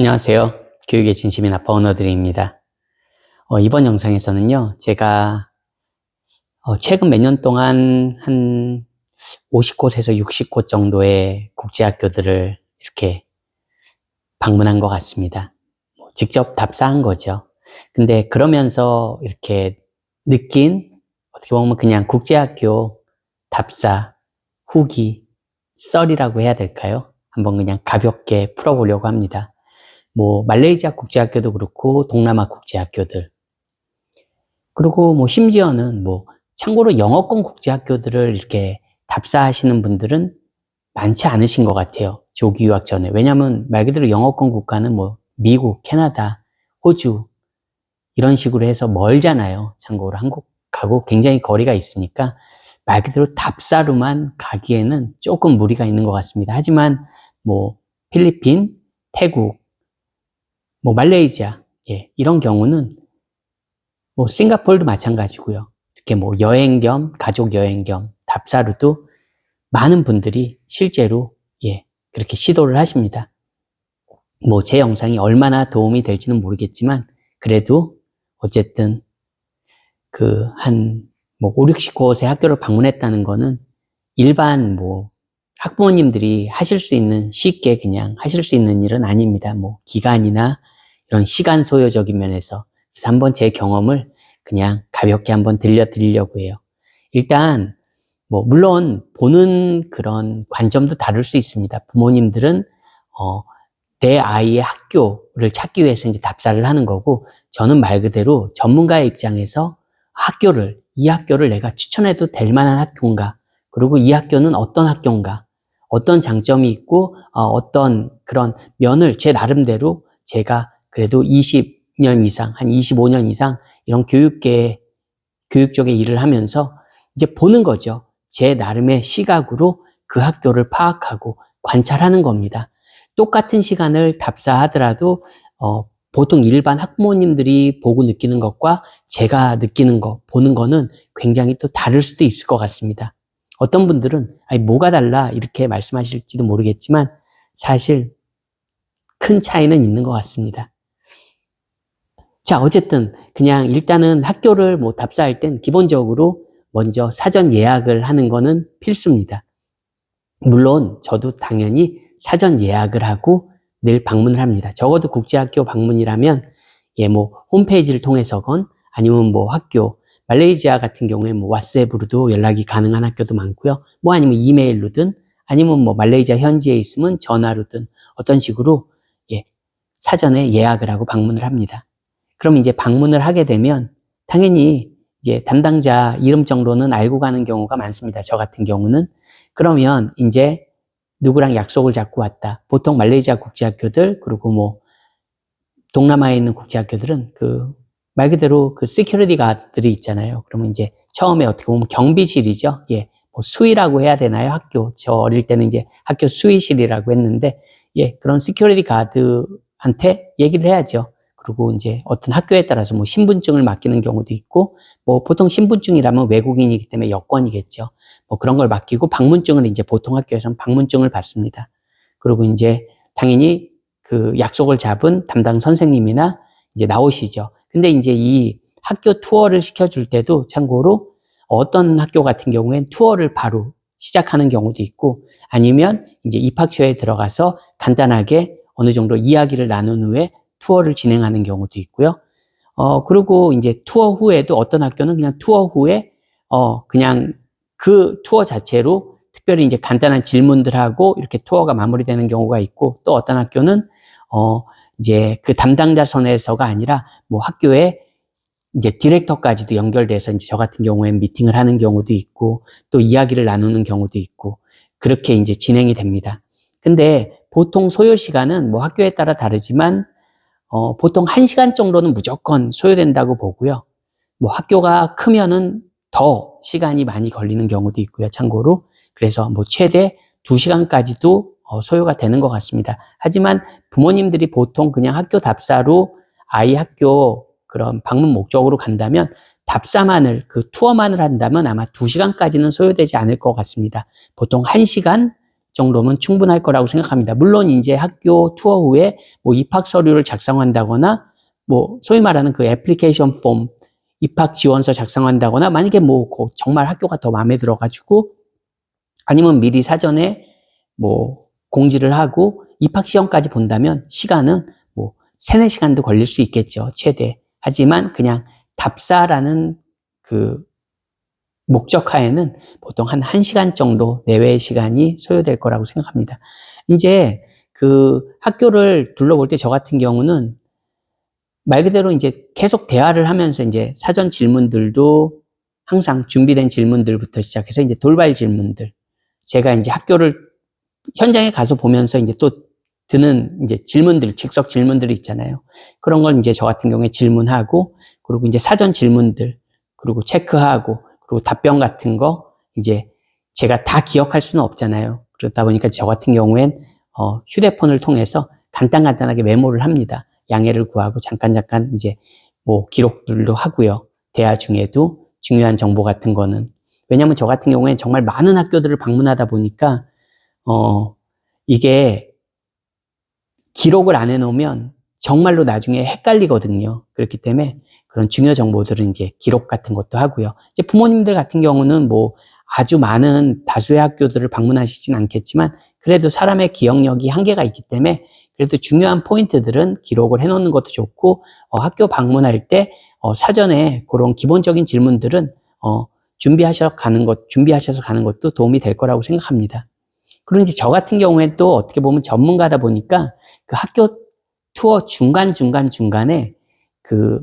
안녕하세요. 교육의 진심인 아빠 언어들입니다. 이번 영상에서는요, 제가 최근 몇 년 동안 한 50곳에서 60곳 정도의 국제학교들을 이렇게 방문한 것 같습니다. 직접 답사한 거죠. 근데 그러면서 이렇게 느낀, 어떻게 보면 그냥 국제학교 답사, 후기, 썰이라고 해야 될까요? 한번 그냥 가볍게 풀어보려고 합니다. 말레이시아 국제학교도 그렇고, 동남아 국제학교들. 그리고 심지어는 참고로 영어권 국제학교들을 이렇게 답사하시는 분들은 많지 않으신 것 같아요. 조기 유학 전에. 왜냐면 말 그대로 영어권 국가는 미국, 캐나다, 호주, 이런 식으로 해서 멀잖아요. 참고로 한국하고 굉장히 거리가 있으니까 말 그대로 답사로만 가기에는 조금 무리가 있는 것 같습니다. 하지만 필리핀, 태국, 말레이시아, 이런 경우는 싱가포르도 마찬가지고요. 이렇게 여행 겸, 가족 여행 겸 답사로도 많은 분들이 실제로, 그렇게 시도를 하십니다. 제 영상이 얼마나 도움이 될지는 모르겠지만, 그래도 어쨌든 한 5, 60곳의 학교를 방문했다는 거는 일반 학부모님들이 하실 수 있는, 쉽게 그냥 하실 수 있는 일은 아닙니다. 기간이나 이런 시간 소요적인 면에서. 그래서 한번 제 경험을 그냥 가볍게 한번 들려드리려고 해요. 일단 물론 보는 그런 관점도 다를 수 있습니다. 부모님들은 내 아이의 학교를 찾기 위해서 이제 답사를 하는 거고, 저는 말 그대로 전문가의 입장에서 이 학교를 내가 추천해도 될 만한 학교인가, 그리고 이 학교는 어떤 학교인가, 어떤 장점이 있고 어떤 그런 면을 제 나름대로, 제가 그래도 20년 이상, 한 25년 이상 이런 교육 쪽의 일을 하면서 이제 보는 거죠. 제 나름의 시각으로 그 학교를 파악하고 관찰하는 겁니다. 똑같은 시간을 답사하더라도 보통 일반 학부모님들이 보고 느끼는 것과 제가 느끼는 거, 보는 거는 굉장히 또 다를 수도 있을 것 같습니다. 어떤 분들은 뭐가 달라 이렇게 말씀하실지도 모르겠지만, 사실 큰 차이는 있는 것 같습니다. 자, 어쨌든 그냥 일단은 학교를 답사할 땐 기본적으로 먼저 사전 예약을 하는 거는 필수입니다. 물론 저도 당연히 사전 예약을 하고 늘 방문을 합니다. 적어도 국제학교 방문이라면 홈페이지를 통해서건, 아니면 학교, 말레이시아 같은 경우에 왓츠앱으로도 연락이 가능한 학교도 많고요. 아니면 이메일로든, 아니면 말레이시아 현지에 있으면 전화로든 어떤 식으로 사전에 예약을 하고 방문을 합니다. 그럼 이제 방문을 하게 되면 당연히 이제 담당자 이름 정도는 알고 가는 경우가 많습니다. 저 같은 경우는. 그러면 이제 누구랑 약속을 잡고 왔다. 보통 말레이시아 국제학교들, 그리고 동남아에 있는 국제학교들은 말 그대로 시큐리티 가드들이 있잖아요. 그러면 이제 처음에 어떻게 보면 경비실이죠. 수위라고 해야 되나요? 저 어릴 때는 이제 학교 수위실이라고 했는데, 그런 시큐리티 가드한테 얘기를 해야죠. 그리고 이제 어떤 학교에 따라서 신분증을 맡기는 경우도 있고, 보통 신분증이라면 외국인이기 때문에 여권이겠죠. 그런 걸 맡기고, 방문증을 이제 보통 학교에서는 방문증을 받습니다. 그리고 이제 당연히 그 약속을 잡은 담당 선생님이나 이제 나오시죠. 근데 이제 이 학교 투어를 시켜줄 때도 참고로 어떤 학교 같은 경우엔 투어를 바로 시작하는 경우도 있고, 아니면 이제 입학처에 들어가서 간단하게 어느 정도 이야기를 나눈 후에 투어를 진행하는 경우도 있고요. 그리고 이제 투어 후에도 어떤 학교는 그냥 투어 후에 그냥 그 투어 자체로 특별히 이제 간단한 질문들하고 이렇게 투어가 마무리되는 경우가 있고, 또 어떤 학교는 이제 그 담당자 선에서가 아니라 학교에 이제 디렉터까지도 연결돼서 이제 저 같은 경우엔 미팅을 하는 경우도 있고, 또 이야기를 나누는 경우도 있고, 그렇게 이제 진행이 됩니다. 근데 보통 소요 시간은 학교에 따라 다르지만 보통 1시간 정도는 무조건 소요된다고 보고요. 학교가 크면은 더 시간이 많이 걸리는 경우도 있고요. 참고로. 그래서 최대 2시간까지도 소요가 되는 것 같습니다. 하지만 부모님들이 보통 그냥 학교 답사로 아이 학교 그런 방문 목적으로 간다면, 답사만을, 투어만을 한다면 아마 2시간까지는 소요되지 않을 것 같습니다. 보통 1시간 정도면 충분할 거라고 생각합니다. 물론 이제 학교 투어 후에 뭐 입학 서류를 작성한다거나 뭐 소위 말하는 그 애플리케이션 폼 입학 지원서 작성한다거나 만약에 뭐 정말 학교가 더 마음에 들어가지고 아니면 미리 사전에 뭐 공지를 하고 입학 시험까지 본다면 시간은 뭐 3, 4시간도 걸릴 수 있겠죠. 최대. 하지만 그냥 답사라는 그 목적하에는 보통 한 1시간 정도 내외의 시간이 소요될 거라고 생각합니다. 이제 그 학교를 둘러볼 때 저 같은 경우는 말 그대로 이제 계속 대화를 하면서 이제 사전 질문들도 항상 준비된 질문들부터 시작해서 이제 돌발 질문들. 제가 이제 학교를 현장에 가서 보면서 이제 또 드는 이제 질문들, 즉석 질문들이 있잖아요. 그런 걸 이제 저 같은 경우에 질문하고, 그리고 이제 사전 질문들, 그리고 체크하고, 그리고 답변 같은 거 이제 제가 다 기억할 수는 없잖아요. 그렇다 보니까 저 같은 경우엔 휴대폰을 통해서 간단하게 메모를 합니다. 양해를 구하고 잠깐 이제 뭐 기록들도 하고요. 대화 중에도 중요한 정보 같은 거는. 왜냐하면 저 같은 경우엔 정말 많은 학교들을 방문하다 보니까 이게 기록을 안 해놓으면 정말로 나중에 헷갈리거든요. 그렇기 때문에 그런 중요 정보들은 이제 기록 같은 것도 하고요. 이제 부모님들 같은 경우는 뭐 아주 많은 다수의 학교들을 방문하시진 않겠지만 그래도 사람의 기억력이 한계가 있기 때문에 그래도 중요한 포인트들은 기록을 해놓는 것도 좋고 학교 방문할 때 사전에 그런 기본적인 질문들은 준비하셔서 가는 것도 도움이 될 거라고 생각합니다. 그리고 이제 저 같은 경우에 또 어떻게 보면 전문가다 보니까 그 학교 투어 중간에 그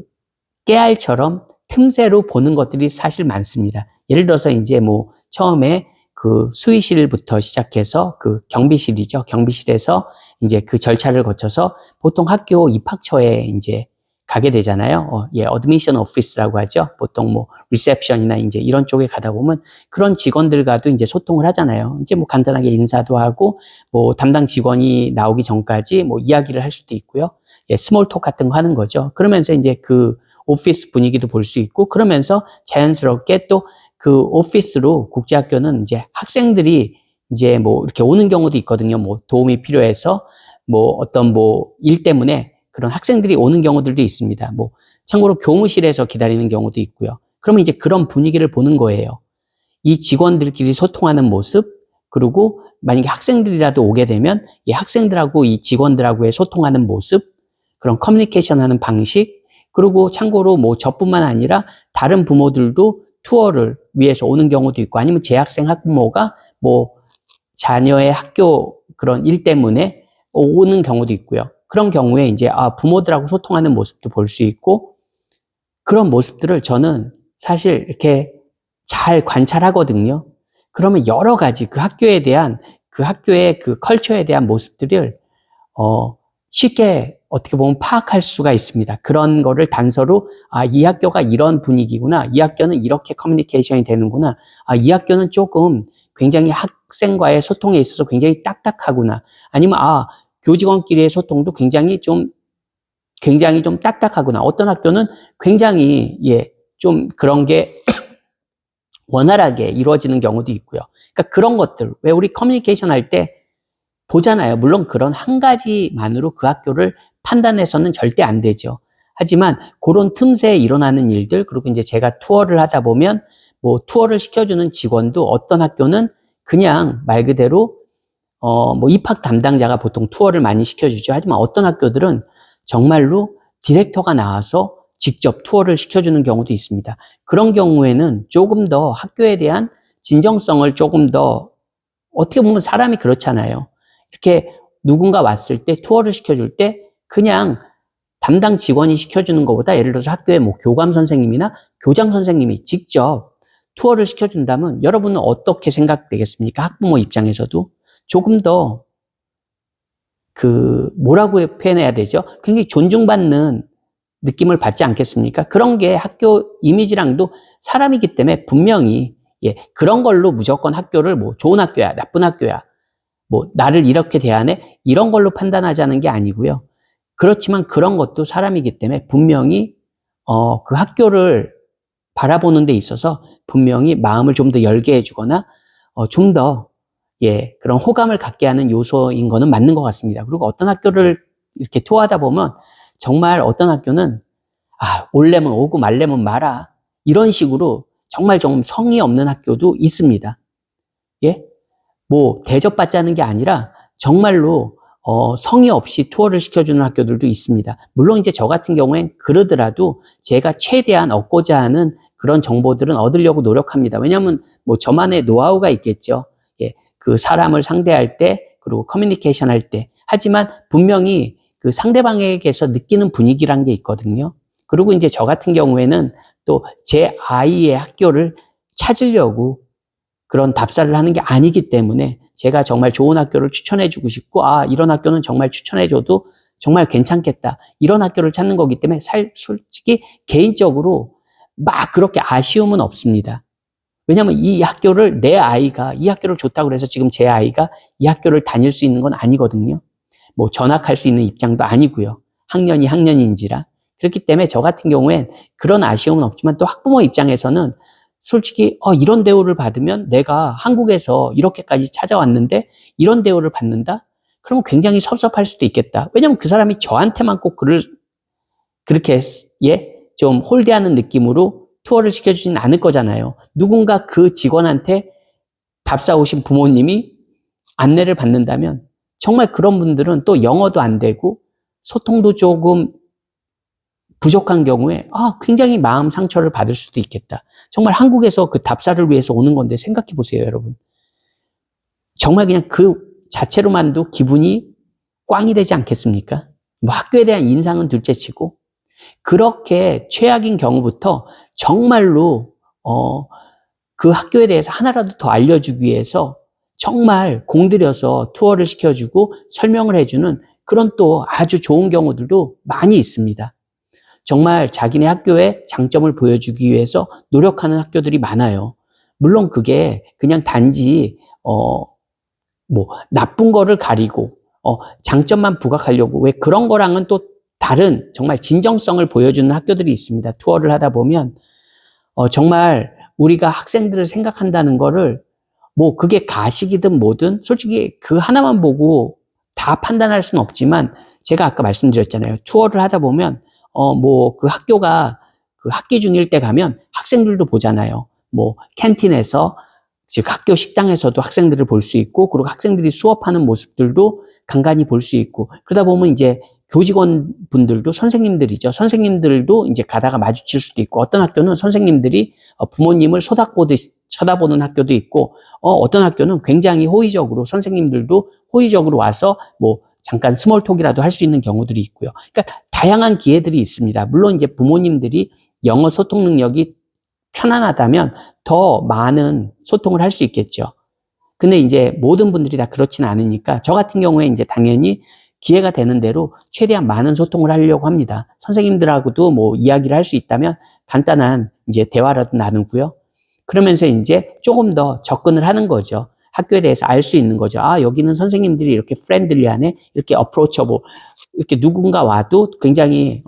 깨알처럼 틈새로 보는 것들이 사실 많습니다. 예를 들어서 이제 뭐 처음에 그 수의실부터 시작해서 그 경비실이죠. 경비실에서 이제 그 절차를 거쳐서 보통 학교 입학처에 이제 가게 되잖아요. 어드미션 오피스라고 하죠. 보통 뭐 리셉션이나 이제 이런 쪽에 가다 보면 그런 직원들과도 이제 소통을 하잖아요. 이제 뭐 간단하게 인사도 하고 뭐 담당 직원이 나오기 전까지 뭐 이야기를 할 수도 있고요. 스몰 톡 같은 거 하는 거죠. 그러면서 이제 그 오피스 분위기도 볼 수 있고 그러면서 자연스럽게 또 그 오피스로 국제학교는 이제 학생들이 이제 뭐 이렇게 오는 경우도 있거든요. 뭐 도움이 필요해서 뭐 어떤 뭐 일 때문에 그런 학생들이 오는 경우들도 있습니다. 뭐 참고로 교무실에서 기다리는 경우도 있고요. 그러면 이제 그런 분위기를 보는 거예요. 이 직원들끼리 소통하는 모습, 그리고 만약에 학생들이라도 오게 되면 이 학생들하고 이 직원들하고의 소통하는 모습, 그런 커뮤니케이션 하는 방식, 그리고 참고로 뭐 저뿐만 아니라 다른 부모들도 투어를 위해서 오는 경우도 있고 아니면 재학생 학부모가 뭐 자녀의 학교 그런 일 때문에 오는 경우도 있고요. 그런 경우에 이제 부모들하고 소통하는 모습도 볼 수 있고 그런 모습들을 저는 사실 이렇게 잘 관찰하거든요. 그러면 여러 가지 그 학교에 대한 그 학교의 그 컬처에 대한 모습들을 쉽게 어떻게 보면 파악할 수가 있습니다. 그런 거를 단서로 이 학교가 이런 분위기구나. 이 학교는 이렇게 커뮤니케이션이 되는구나. 이 학교는 조금 굉장히 학생과의 소통에 있어서 굉장히 딱딱하구나. 아니면 교직원끼리의 소통도 굉장히 좀 딱딱하구나. 어떤 학교는 굉장히 좀 그런 게 원활하게 이루어지는 경우도 있고요. 그러니까 그런 것들 왜 우리 커뮤니케이션 할 때 보잖아요. 물론 그런 한 가지만으로 그 학교를 판단해서는 절대 안 되죠. 하지만 그런 틈새에 일어나는 일들, 그리고 이제 제가 투어를 하다 보면 뭐 투어를 시켜주는 직원도 어떤 학교는 그냥 말 그대로 뭐 입학 담당자가 보통 투어를 많이 시켜주죠. 하지만 어떤 학교들은 정말로 디렉터가 나와서 직접 투어를 시켜주는 경우도 있습니다. 그런 경우에는 조금 더 학교에 대한 진정성을 조금 더 어떻게 보면 사람이 그렇잖아요. 이렇게 누군가 왔을 때 투어를 시켜줄 때 그냥 담당 직원이 시켜주는 것보다 예를 들어서 학교에 뭐 교감 선생님이나 교장 선생님이 직접 투어를 시켜준다면 여러분은 어떻게 생각되겠습니까? 학부모 입장에서도 조금 더 뭐라고 표현해야 되죠? 굉장히 존중받는 느낌을 받지 않겠습니까? 그런 게 학교 이미지랑도 사람이기 때문에 분명히 그런 걸로 무조건 학교를 뭐 좋은 학교야, 나쁜 학교야, 뭐 나를 이렇게 대하네 이런 걸로 판단하자는 게 아니고요. 그렇지만 그런 것도 사람이기 때문에 분명히 그 학교를 바라보는 데 있어서 분명히 마음을 좀 더 열게 해주거나 좀 더 예, 그런 호감을 갖게 하는 요소인 거는 맞는 것 같습니다. 그리고 어떤 학교를 이렇게 투어하다 보면 정말 어떤 학교는 올래면 오고 말래면 마라. 이런 식으로 정말 좀 성의 없는 학교도 있습니다. 예? 뭐 대접받자는 게 아니라 정말로 성의 없이 투어를 시켜주는 학교들도 있습니다. 물론 이제 저 같은 경우엔 그러더라도 제가 최대한 얻고자 하는 그런 정보들은 얻으려고 노력합니다. 왜냐하면 뭐 저만의 노하우가 있겠죠. 예, 그 사람을 상대할 때 그리고 커뮤니케이션 할 때. 하지만 분명히 그 상대방에게서 느끼는 분위기란 게 있거든요. 그리고 이제 저 같은 경우에는 또 제 아이의 학교를 찾으려고 그런 답사를 하는 게 아니기 때문에 제가 정말 좋은 학교를 추천해주고 싶고, 이런 학교는 정말 추천해줘도 정말 괜찮겠다. 이런 학교를 찾는 거기 때문에 솔직히 개인적으로 막 그렇게 아쉬움은 없습니다. 왜냐하면 이 학교를 내 아이가 이 학교를 좋다고 해서 지금 제 아이가 이 학교를 다닐 수 있는 건 아니거든요. 뭐 전학할 수 있는 입장도 아니고요. 학년이 학년인지라. 그렇기 때문에 저 같은 경우엔 그런 아쉬움은 없지만 또 학부모 입장에서는 솔직히 이런 대우를 받으면 내가 한국에서 이렇게까지 찾아왔는데 이런 대우를 받는다? 그러면 굉장히 섭섭할 수도 있겠다. 왜냐하면 그 사람이 저한테만 꼭 그렇게 좀 홀대하는 느낌으로 투어를 시켜주진 않을 거잖아요. 누군가 그 직원한테 답사 오신 부모님이 안내를 받는다면 정말 그런 분들은 또 영어도 안 되고 소통도 조금 부족한 경우에 굉장히 마음 상처를 받을 수도 있겠다. 정말 한국에서 그 답사를 위해서 오는 건데 생각해 보세요, 여러분. 정말 그냥 그 자체로만도 기분이 꽝이 되지 않겠습니까? 뭐 학교에 대한 인상은 둘째치고 그렇게 최악인 경우부터 정말로 그 학교에 대해서 하나라도 더 알려주기 위해서 정말 공들여서 투어를 시켜주고 설명을 해주는 그런 또 아주 좋은 경우들도 많이 있습니다. 정말 자기네 학교의 장점을 보여주기 위해서 노력하는 학교들이 많아요. 물론 그게 그냥 단지 뭐 나쁜 거를 가리고 장점만 부각하려고 왜 그런 거랑은 또 다른 정말 진정성을 보여주는 학교들이 있습니다. 투어를 하다 보면 정말 우리가 학생들을 생각한다는 거를 뭐 그게 가식이든 뭐든 솔직히 그 하나만 보고 다 판단할 수는 없지만 제가 아까 말씀드렸잖아요. 투어를 하다 보면 뭐 그 학교가 그 학기 중일 때 가면 학생들도 보잖아요. 뭐 캔틴에서 즉 학교 식당에서도 학생들을 볼 수 있고 그리고 학생들이 수업하는 모습들도 간간히 볼 수 있고 그러다 보면 이제 교직원 분들도 선생님들이죠. 선생님들도 이제 가다가 마주칠 수도 있고 어떤 학교는 선생님들이 부모님을 소닥보듯이 쳐다보는 학교도 있고 어떤 학교는 굉장히 호의적으로 선생님들도 호의적으로 와서 뭐 잠깐 스몰톡이라도 할 수 있는 경우들이 있고요. 그러니까 다양한 기회들이 있습니다. 물론 이제 부모님들이 영어 소통 능력이 편안하다면 더 많은 소통을 할 수 있겠죠. 근데 이제 모든 분들이 다 그렇지는 않으니까 저 같은 경우에 이제 당연히 기회가 되는 대로 최대한 많은 소통을 하려고 합니다. 선생님들하고도 뭐 이야기를 할 수 있다면 간단한 이제 대화라도 나누고요. 그러면서 이제 조금 더 접근을 하는 거죠. 학교에 대해서 알 수 있는 거죠. 여기는 선생님들이 이렇게 프렌들리하네, 이렇게 어프로처블, 이렇게 누군가 와도 굉장히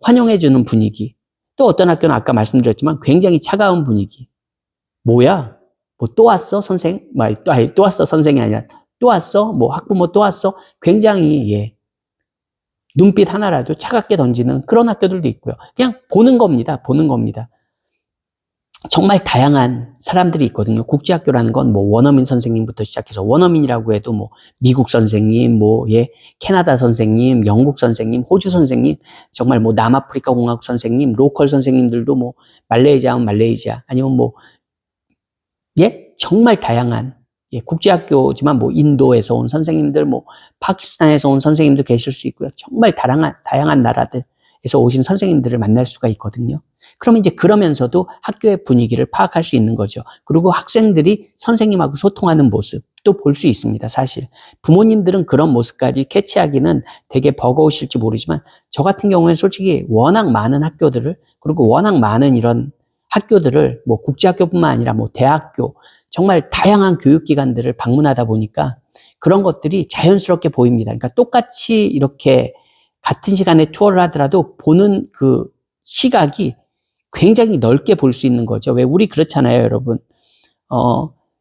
환영해주는 분위기. 또 어떤 학교는 아까 말씀드렸지만 굉장히 차가운 분위기. 뭐야? 뭐 또 왔어 선생? 또 왔어 선생이 아니라 또 왔어? 뭐 학부모 또 왔어? 굉장히 눈빛 하나라도 차갑게 던지는 그런 학교들도 있고요. 그냥 보는 겁니다. 보는 겁니다. 정말 다양한 사람들이 있거든요. 국제학교라는 건 뭐 원어민 선생님부터 시작해서 원어민이라고 해도 뭐 미국 선생님, 캐나다 선생님, 영국 선생님, 호주 선생님, 정말 뭐 남아프리카 공화국 선생님, 로컬 선생님들도 뭐 말레이시아 하면 말레이시아 아니면 정말 다양한 국제학교지만 뭐 인도에서 온 선생님들, 뭐 파키스탄에서 온 선생님도 계실 수 있고요. 정말 다양한 나라들에서 오신 선생님들을 만날 수가 있거든요. 그러면 이제 그러면서도 학교의 분위기를 파악할 수 있는 거죠. 그리고 학생들이 선생님하고 소통하는 모습도 볼 수 있습니다, 사실. 부모님들은 그런 모습까지 캐치하기는 되게 버거우실지 모르지만 저 같은 경우에는 솔직히 워낙 많은 학교들을 그리고 워낙 많은 이런 학교들을 뭐 국제학교뿐만 아니라 뭐 대학교 정말 다양한 교육기관들을 방문하다 보니까 그런 것들이 자연스럽게 보입니다. 그러니까 똑같이 이렇게 같은 시간에 투어를 하더라도 보는 그 시각이 굉장히 넓게 볼 수 있는 거죠. 왜 우리 그렇잖아요, 여러분.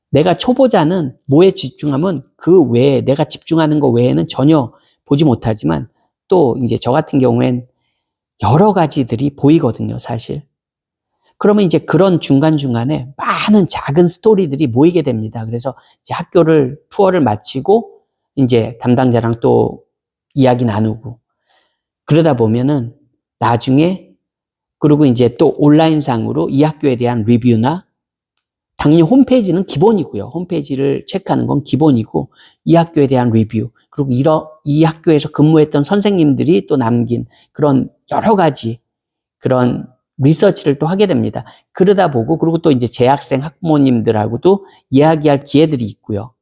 내가 초보자는 뭐에 집중하면 그 외에, 내가 집중하는 거 외에는 전혀 보지 못하지만 또 이제 저 같은 경우엔 여러 가지들이 보이거든요, 사실. 그러면 이제 그런 중간중간에 많은 작은 스토리들이 모이게 됩니다. 그래서 이제 투어를 마치고 이제 담당자랑 또 이야기 나누고 그러다 보면은 나중에 그리고 이제 또 온라인상으로 이 학교에 대한 리뷰나 당연히 홈페이지는 기본이고요. 홈페이지를 체크하는 건 기본이고 이 학교에 대한 리뷰 그리고 이 학교에서 근무했던 선생님들이 또 남긴 그런 여러 가지 그런 리서치를 또 하게 됩니다. 그러다 보고 그리고 또 이제 재학생 학부모님들하고도 이야기할 기회들이 있고요.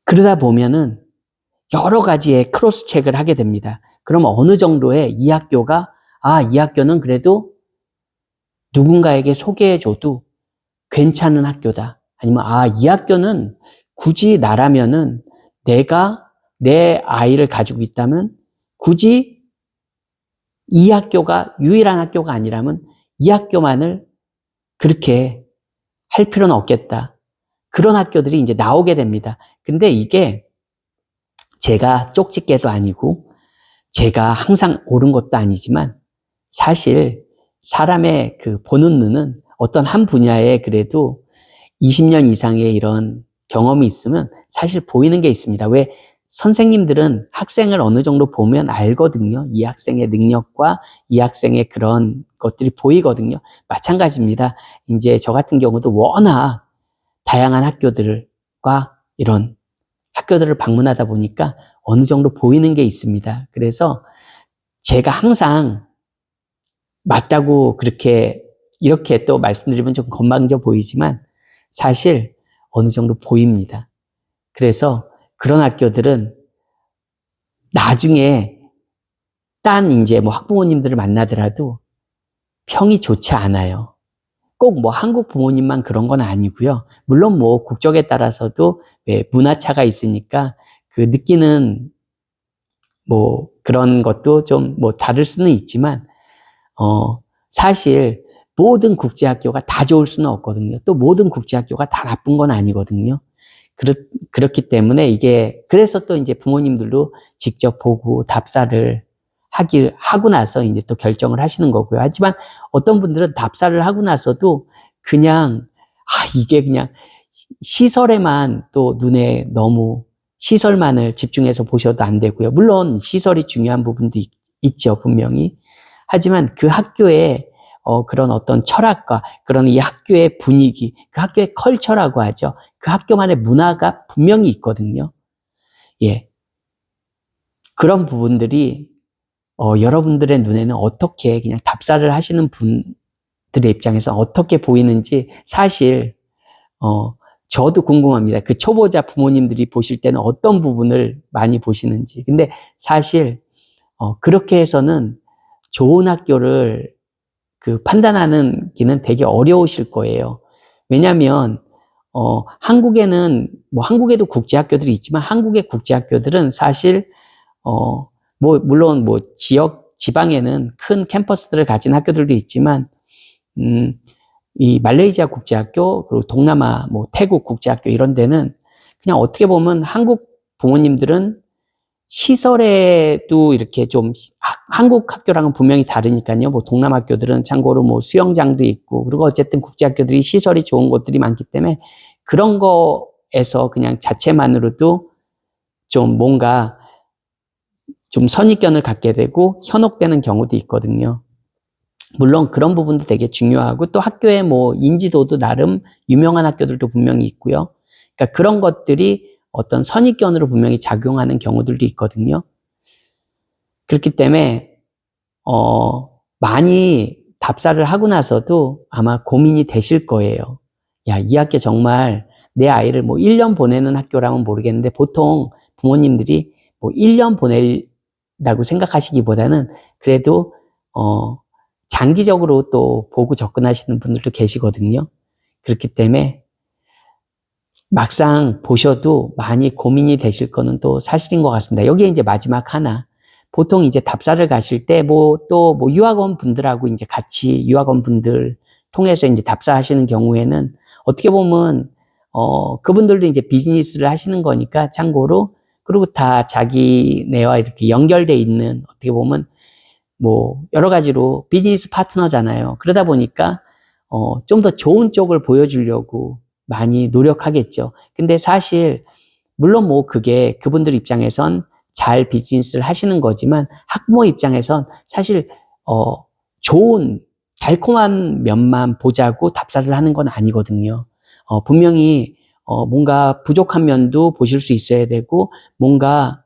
그러다 보면은 여러 가지의 크로스 체크를 하게 됩니다. 그러면 어느 정도의 이 학교는 그래도 누군가에게 소개해줘도 괜찮은 학교다. 아니면 이 학교는 굳이 나라면은 내가 내 아이를 가지고 있다면 굳이 이 학교가 유일한 학교가 아니라면 이 학교만을 그렇게 할 필요는 없겠다. 그런 학교들이 이제 나오게 됩니다. 근데 이게 제가 쪽집게도 아니고 제가 항상 옳은 것도 아니지만 사실 사람의 그 보는 눈은 어떤 한 분야에 그래도 20년 이상의 이런 경험이 있으면 사실 보이는 게 있습니다. 왜 선생님들은 학생을 어느 정도 보면 알거든요. 이 학생의 능력과 이 학생의 그런 것들이 보이거든요. 마찬가지입니다. 이제 저 같은 경우도 워낙 다양한 학교들과 이런 학교들을 방문하다 보니까 어느 정도 보이는 게 있습니다. 그래서 제가 항상 맞다고 이렇게 또 말씀드리면 좀 건방져 보이지만 사실 어느 정도 보입니다. 그래서 그런 학교들은 나중에 딴 이제 뭐 학부모님들을 만나더라도 평이 좋지 않아요. 꼭 뭐 한국 부모님만 그런 건 아니고요. 물론 뭐 국적에 따라서도 왜 문화차가 있으니까 그 느끼는 뭐 그런 것도 좀 뭐 다를 수는 있지만 사실 모든 국제학교가 다 좋을 수는 없거든요. 또 모든 국제학교가 다 나쁜 건 아니거든요. 그렇기 때문에 그래서 또 이제 부모님들도 직접 보고 답사를 하고 나서 이제 또 결정을 하시는 거고요. 하지만 어떤 분들은 답사를 하고 나서도 그냥, 이게 그냥 시설에만 또 눈에 너무 시설만을 집중해서 보셔도 안 되고요. 물론 시설이 중요한 부분도 있죠, 분명히. 하지만 그 학교의 그런 어떤 철학과 그런 이 학교의 분위기, 그 학교의 컬처라고 하죠. 그 학교만의 문화가 분명히 있거든요. 예. 그런 부분들이 여러분들의 눈에는 어떻게 그냥 답사를 하시는 분들의 입장에서 어떻게 보이는지 사실 저도 궁금합니다. 그 초보자 부모님들이 보실 때는 어떤 부분을 많이 보시는지. 근데 사실 그렇게 해서는 좋은 학교를 판단하는 기는 되게 어려우실 거예요. 왜냐하면 한국에도 국제학교들이 있지만 한국의 국제학교들은 사실 물론 지방에는 큰 캠퍼스들을 가진 학교들도 있지만 이 말레이시아 국제학교 그리고 동남아 태국 국제학교 이런 데는 그냥 어떻게 보면 한국 부모님들은 시설에도 이렇게 좀 한국 학교랑은 분명히 다르니까요. 동남아 학교들은 참고로 수영장도 있고 그리고 어쨌든 국제학교들이 시설이 좋은 곳들이 많기 때문에 그런 거에서 그냥 자체만으로도 좀 뭔가 좀 선입견을 갖게 되고 현혹되는 경우도 있거든요. 물론 그런 부분도 되게 중요하고 또 학교의 인지도도 나름 유명한 학교들도 분명히 있고요. 그러니까 그런 것들이 어떤 선입견으로 분명히 작용하는 경우들도 있거든요. 그렇기 때문에 많이 답사를 하고 나서도 아마 고민이 되실 거예요. 이 학교 정말 내 아이를 1년 보내는 학교라면 모르겠는데 보통 부모님들이 1년 보낸다고 생각하시기보다는 그래도 장기적으로 또 보고 접근하시는 분들도 계시거든요. 그렇기 때문에 막상 보셔도 많이 고민이 되실 거는 또 사실인 것 같습니다. 여기에 이제 마지막 하나. 보통 이제 답사를 가실 때 유학원 분들하고 이제 같이 유학원 분들 통해서 이제 답사하시는 경우에는 어떻게 보면 그분들도 이제 비즈니스를 하시는 거니까 참고로, 그리고 다 자기네와 이렇게 연결돼 있는, 어떻게 보면 뭐 여러 가지로 비즈니스 파트너잖아요. 그러다 보니까 좀 더 좋은 쪽을 보여주려고 많이 노력하겠죠. 근데 사실 물론 뭐 그게 그분들 입장에선 잘 비즈니스를 하시는 거지만 학부모 입장에선 사실 좋은 달콤한 면만 보자고 답사를 하는 건 아니거든요. 분명히 뭔가 부족한 면도 보실 수 있어야 되고, 뭔가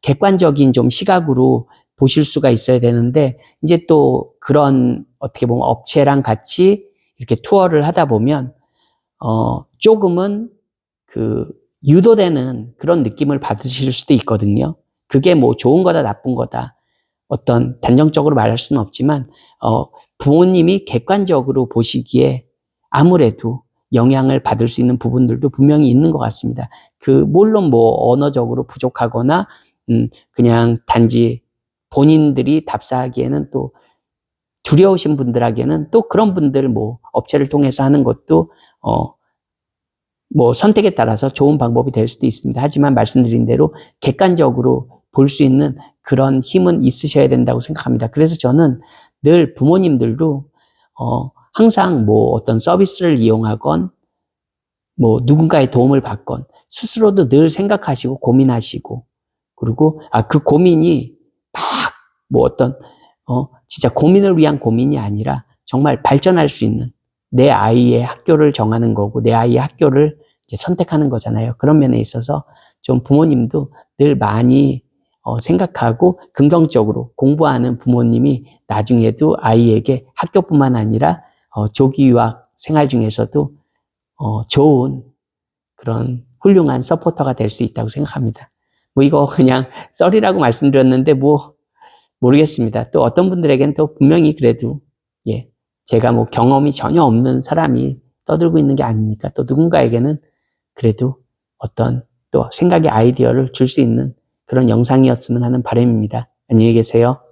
객관적인 좀 시각으로 보실 수가 있어야 되는데, 이제 또 그런 어떻게 보면 업체랑 같이 이렇게 투어를 하다 보면 조금은 그 유도되는 그런 느낌을 받으실 수도 있거든요. 그게 뭐 좋은 거다 나쁜 거다 어떤 단정적으로 말할 수는 없지만 부모님이 객관적으로 보시기에 아무래도 영향을 받을 수 있는 부분들도 분명히 있는 것 같습니다. 물론 뭐 언어적으로 부족하거나 그냥 단지 본인들이 답사하기에는 또 두려우신 분들에게는 또 그런 분들 뭐 업체를 통해서 하는 것도 뭐 선택에 따라서 좋은 방법이 될 수도 있습니다. 하지만 말씀드린 대로 객관적으로 볼 수 있는 그런 힘은 있으셔야 된다고 생각합니다. 그래서 저는 늘 부모님들도 항상 뭐 어떤 서비스를 이용하건 뭐 누군가의 도움을 받건 스스로도 늘 생각하시고 고민하시고, 그리고 그 고민이 막 뭐 어떤 진짜 고민을 위한 고민이 아니라 정말 발전할 수 있는 내 아이의 학교를 정하는 거고 내 아이의 학교를 이제 선택하는 거잖아요. 그런 면에 있어서 좀 부모님도 늘 많이 생각하고 긍정적으로 공부하는 부모님이 나중에도 아이에게 학교뿐만 아니라 조기 유학 생활 중에서도 좋은 그런 훌륭한 서포터가 될 수 있다고 생각합니다. 뭐 이거 그냥 썰이라고 말씀드렸는데 뭐 모르겠습니다. 또 어떤 분들에겐 또 분명히 그래도 제가 뭐 경험이 전혀 없는 사람이 떠들고 있는 게 아니니까 또 누군가에게는 그래도 어떤 또 생각의 아이디어를 줄 수 있는 그런 영상이었으면 하는 바람입니다. 안녕히 계세요.